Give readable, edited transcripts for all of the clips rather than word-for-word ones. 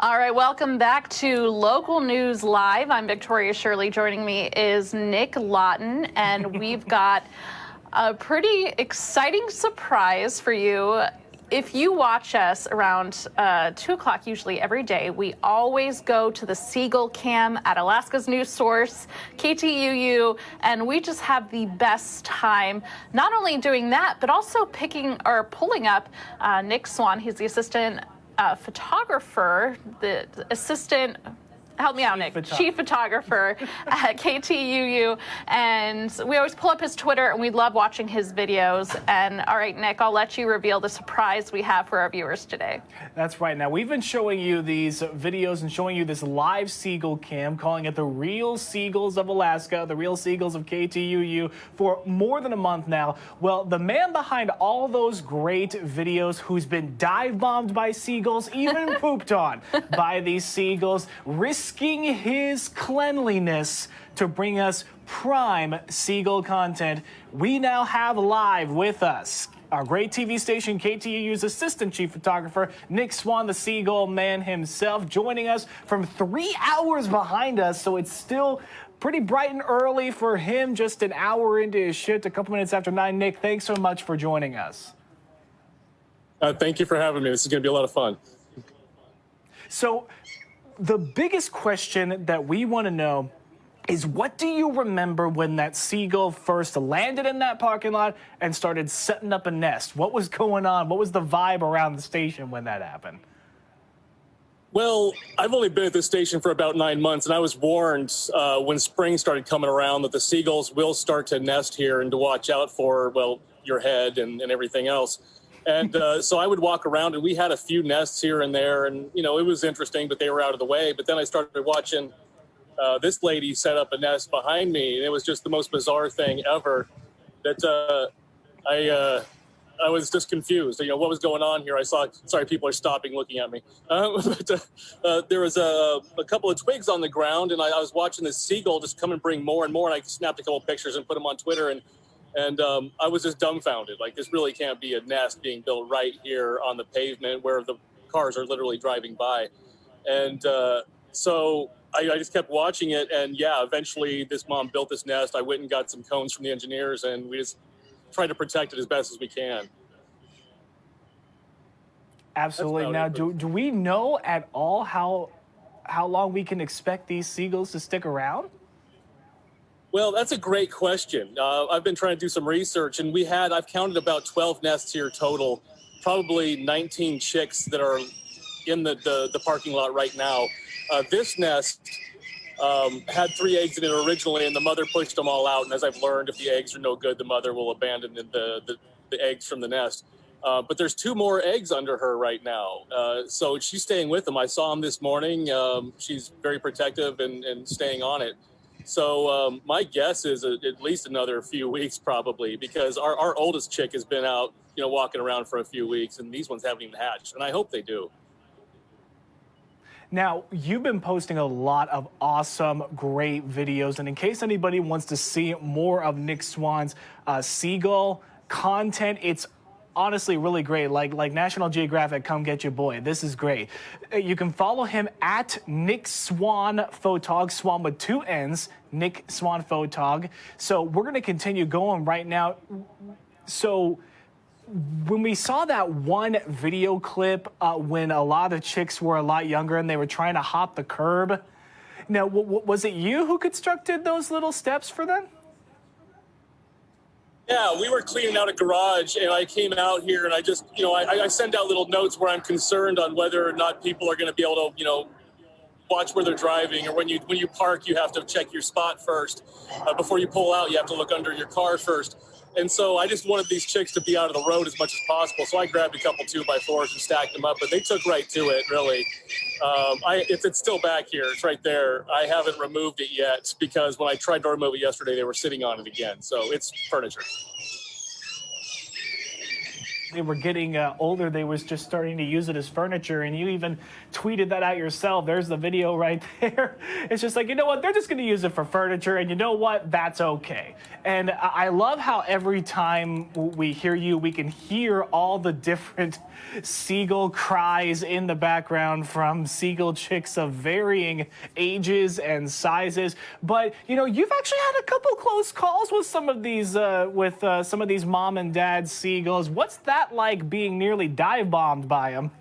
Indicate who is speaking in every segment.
Speaker 1: All right, welcome back to Local News Live. I'm Victoria Shirley. Joining me is Nick Lawton, and we've got a pretty exciting surprise for you. If you watch us around 2 o'clock, usually every day, we always go to the Seagull Cam at Alaska's news source, KTUU, and we just have the best time, not only doing that, but also pulling up Nick Swan. He's the assistant photographer, the assistant, help me out, Nick, chief photographer at KTUU. And we always pull up his Twitter, and we love watching his videos. And all right, Nick, I'll let you reveal the surprise we have for our viewers today.
Speaker 2: That's right. Now, we've been showing you these videos and showing you this live seagull cam, calling it the real seagulls of Alaska, the real seagulls of KTUU, for more than a month now. Well, the man behind all those great videos, who's been dive bombed by seagulls, even pooped on by these seagulls, risking his cleanliness to bring us prime seagull content, we now have live with us our great TV station KTUU's assistant chief photographer, Nick Swan, the seagull man himself, joining us from 3 hours behind us. So it's still pretty bright and early for him, just an hour into his shift, a couple minutes after 9. Nick, thanks so much for joining us.
Speaker 3: Thank you for having me. This is going to be a lot of fun.
Speaker 2: So the biggest question that we want to know is, what do you remember when that seagull first landed in that parking lot and started setting up a nest? What was going on? What was the vibe around the station when that happened?
Speaker 3: Well, I've only been at this station for about 9 months, and I was warned when spring started coming around that the seagulls will start to nest here and to watch out for, well, your head and everything else. And so I would walk around, and we had a few nests here and there, and, you know, it was interesting, but they were out of the way. But then I started watching this lady set up a nest behind me, and it was just the most bizarre thing ever that I was just confused. You know, what was going on here? I saw, sorry, people are stopping looking at me. There was a couple of twigs on the ground, and I was watching this seagull just come and bring more and more, and I snapped a couple of pictures and put them on Twitter, and I was just dumbfounded. Like, this really can't be a nest being built right here on the pavement where the cars are literally driving by. And so I just kept watching it. And yeah, eventually this mom built this nest. I went and got some cones from the engineers, and we just try to protect it as best as we can.
Speaker 2: Absolutely. Now, do we know at all how long we can expect these seagulls to stick around?
Speaker 3: Well, that's a great question. I've been trying to do some research, and I've counted about 12 nests here total, probably 19 chicks that are in the parking lot right now. This nest had 3 eggs in it originally, and the mother pushed them all out. And as I've learned, if the eggs are no good, the mother will abandon the eggs from the nest. But there's 2 more eggs under her right now. So she's staying with them. I saw them this morning. She's very protective and staying on it. So my guess is at least another few weeks probably, because our oldest chick has been out, you know, walking around for a few weeks, and these ones haven't even hatched, and I hope they do.
Speaker 2: Now, you've been posting a lot of awesome, great videos, and in case anybody wants to see more of Nick Swan's seagull content, it's honestly really great. Like National Geographic, come get your boy. This is great. You can follow him at Nick Swan Photog, Swan with 2 N's, Nick Swan Photog. So we're going to continue going right now. So when we saw that one video clip when a lot of chicks were a lot younger and they were trying to hop the curb, now, was it you who constructed those little steps for them?
Speaker 3: Yeah, we were cleaning out a garage, and I came out here, and I just, you know, I send out little notes where I'm concerned on whether or not people are going to be able to, you know, watch where they're driving, or when you park, you have to check your spot first. Before you pull out, you have to look under your car first. And so I just wanted these chicks to be out of the road as much as possible. So I grabbed a couple 2x4s and stacked them up, but they took right to it, really. If it's still back here, it's right there. I haven't removed it yet, because when I tried to remove it yesterday, they were sitting on it again. So it's furniture.
Speaker 2: they were getting older, they was just starting to use it as furniture. And you even tweeted that out yourself. There's the video right there. It's just like, you know what? They're just going to use it for furniture. And you know what? That's okay. And I love how every time we hear you, we can hear all the different seagull cries in the background from seagull chicks of varying ages and sizes. But, you know, you've actually had a couple close calls with some of these some of these mom and dad seagulls. What's that like, being nearly dive bombed by them?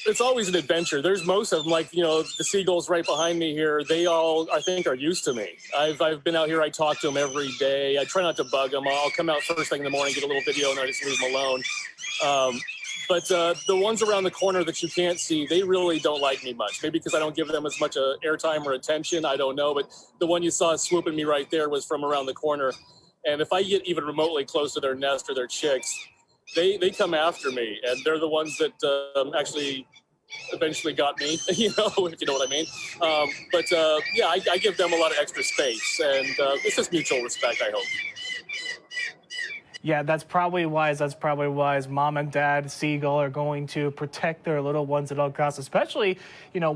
Speaker 3: It's always an adventure. There's most of them, like, you know, the seagulls right behind me here. They all, I think, are used to me. I've been out here. I talk to them every day. I try not to bug them. I'll come out first thing in the morning, get a little video, and I just leave them alone. But the ones around the corner that you can't see, they really don't like me much. Maybe because I don't give them as much airtime or attention. I don't know. But the one you saw swooping me right there was from around the corner. And if I get even remotely close to their nest or their chicks, they come after me. And they're the ones that actually eventually got me, you know, if you know what I mean. Yeah, I give them a lot of extra space. And it's just mutual respect, I hope.
Speaker 2: Yeah, that's probably wise. That's probably wise. Mom and dad seagull are going to protect their little ones at all costs, especially, you know,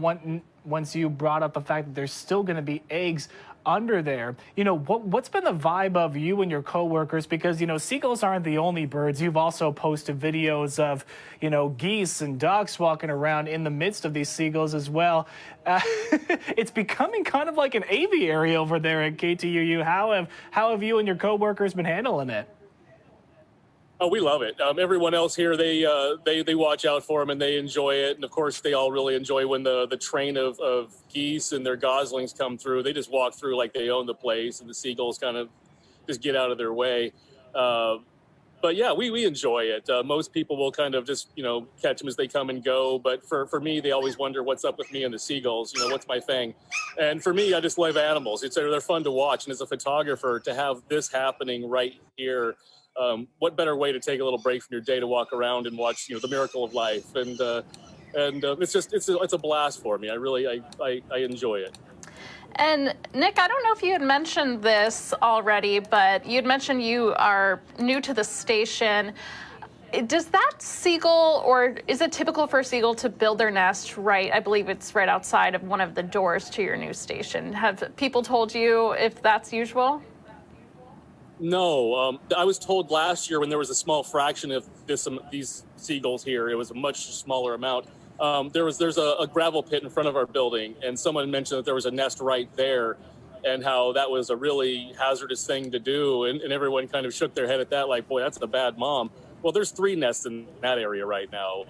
Speaker 2: once you brought up the fact that there's still going to be eggs under there. You know, what's been the vibe of you and your coworkers? Because, you know, seagulls aren't the only birds. You've also posted videos of, you know, geese and ducks walking around in the midst of these seagulls as well. It's becoming kind of like an aviary over there at KTUU. How have you and your coworkers been handling it?
Speaker 3: Oh, we love it. Everyone else here, they watch out for them and they enjoy it. And of course, they all really enjoy when the train of geese and their goslings come through. They just walk through like they own the place, and the seagulls kind of just get out of their way. But yeah, we enjoy it. Most people will kind of just, you know, catch them as they come and go. But for me, they always wonder what's up with me and the seagulls. You know, what's my thing? And for me, I just love animals. They're fun to watch. And as a photographer, to have this happening right here, what better way to take a little break from your day to walk around and watch, you know, the miracle of life. And it's a blast for me. I enjoy it.
Speaker 1: And Nick, I don't know if you had mentioned this already, but you had mentioned you are new to the station. Does that seagull, or is it typical for a seagull to build their nest right? I believe it's right outside of one of the doors to your new station. Have people told you if that's usual?
Speaker 3: No, I was told last year when there was a small fraction of these seagulls here, it was a much smaller amount. There's a gravel pit in front of our building, and someone mentioned that there was a nest right there, and how that was a really hazardous thing to do, and everyone kind of shook their head at that, like, boy, that's a bad mom. Well, there's 3 nests in that area right now.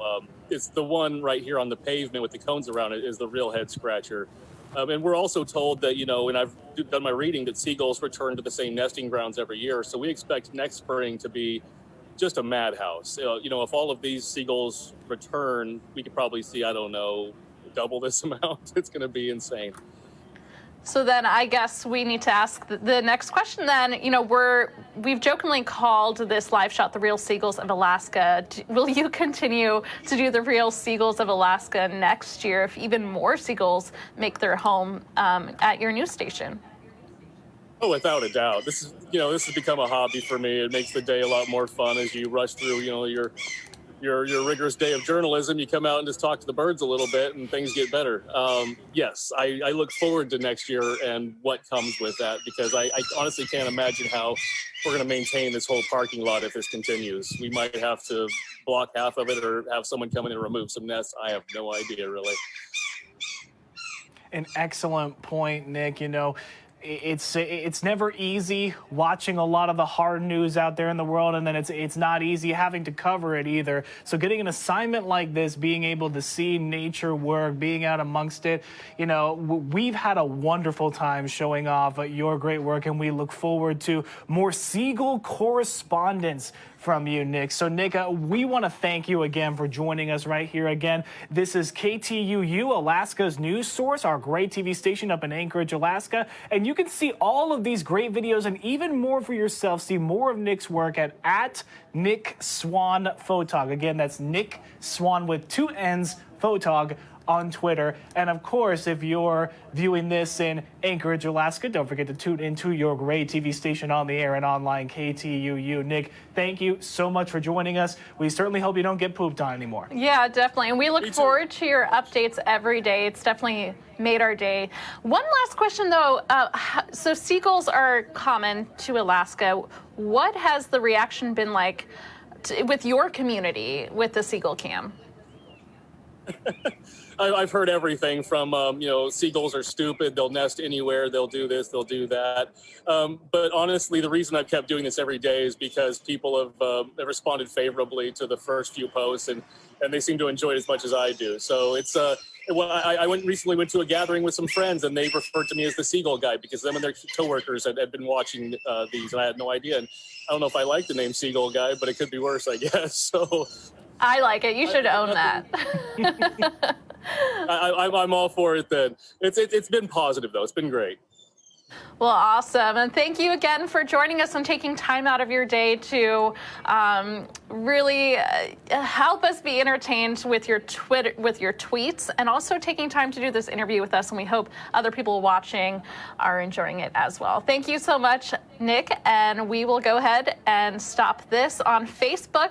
Speaker 3: It's the one right here on the pavement with the cones around it is the real head scratcher. And we're also told that, you know, and I've done my reading, that seagulls return to the same nesting grounds every year. So we expect next spring to be just a madhouse. You know, if all of these seagulls return, we could probably see, I don't know, double this amount. It's going to be insane.
Speaker 1: So then I guess we need to ask the next question then. You know, we've jokingly called this live shot the Real Seagulls of Alaska. Will you continue to do the Real Seagulls of Alaska next year if even more seagulls make their home at your news station?
Speaker 3: Oh, without a doubt. This has become a hobby for me. It makes the day a lot more fun as you rush through, you know, your rigorous day of journalism. You come out and just talk to the birds a little bit and things get better. Yes, I look forward to next year and what comes with that, because I honestly can't imagine how we're going to maintain this whole parking lot if this continues. We might have to block half of it or have someone come in and remove some nests. I have no idea, really.
Speaker 2: An excellent point, Nick. You know, it's never easy watching a lot of the hard news out there in the world, and then it's not easy having to cover it either. So getting an assignment like this, being able to see nature work, being out amongst it, you know, we've had a wonderful time showing off your great work, and we look forward to more seagull correspondence from you, Nick. So, Nick, we want to thank you again for joining us right here again. This is KTUU, Alaska's news source, our great TV station up in Anchorage, Alaska. And you can see all of these great videos and even more for yourself. See more of Nick's work at Nick Swan Photog. Again, that's Nick Swan with 2 N's, Photog, on Twitter. And of course, if you're viewing this in Anchorage, Alaska, don't forget to tune into your great TV station on the air and online, KTUU. Nick, thank you so much for joining us. We certainly hope you don't get pooped on anymore.
Speaker 1: Yeah, definitely. And we look forward to your updates every day. It's definitely made our day. One last question, though. So seagulls are common to Alaska. What has the reaction been like with your community with the seagull cam?
Speaker 3: I've heard everything from, seagulls are stupid. They'll nest anywhere. They'll do this. They'll do that. But honestly, the reason I've kept doing this every day is because people have responded favorably to the first few posts, and they seem to enjoy it as much as I do. So it's I recently went to a gathering with some friends, and they referred to me as the seagull guy because them and their coworkers had been watching these, and I had no idea. And I don't know if I like the name seagull guy, but it could be worse, I guess. So
Speaker 1: I like it. You should own that.
Speaker 3: I'm all for it then. It's been positive, though. It's been great.
Speaker 1: Well, awesome. And thank you again for joining us and taking time out of your day to really help us be entertained with your tweets, and also taking time to do this interview with us. And we hope other people watching are enjoying it as well. Thank you so much, Nick. And we will go ahead and stop this on Facebook.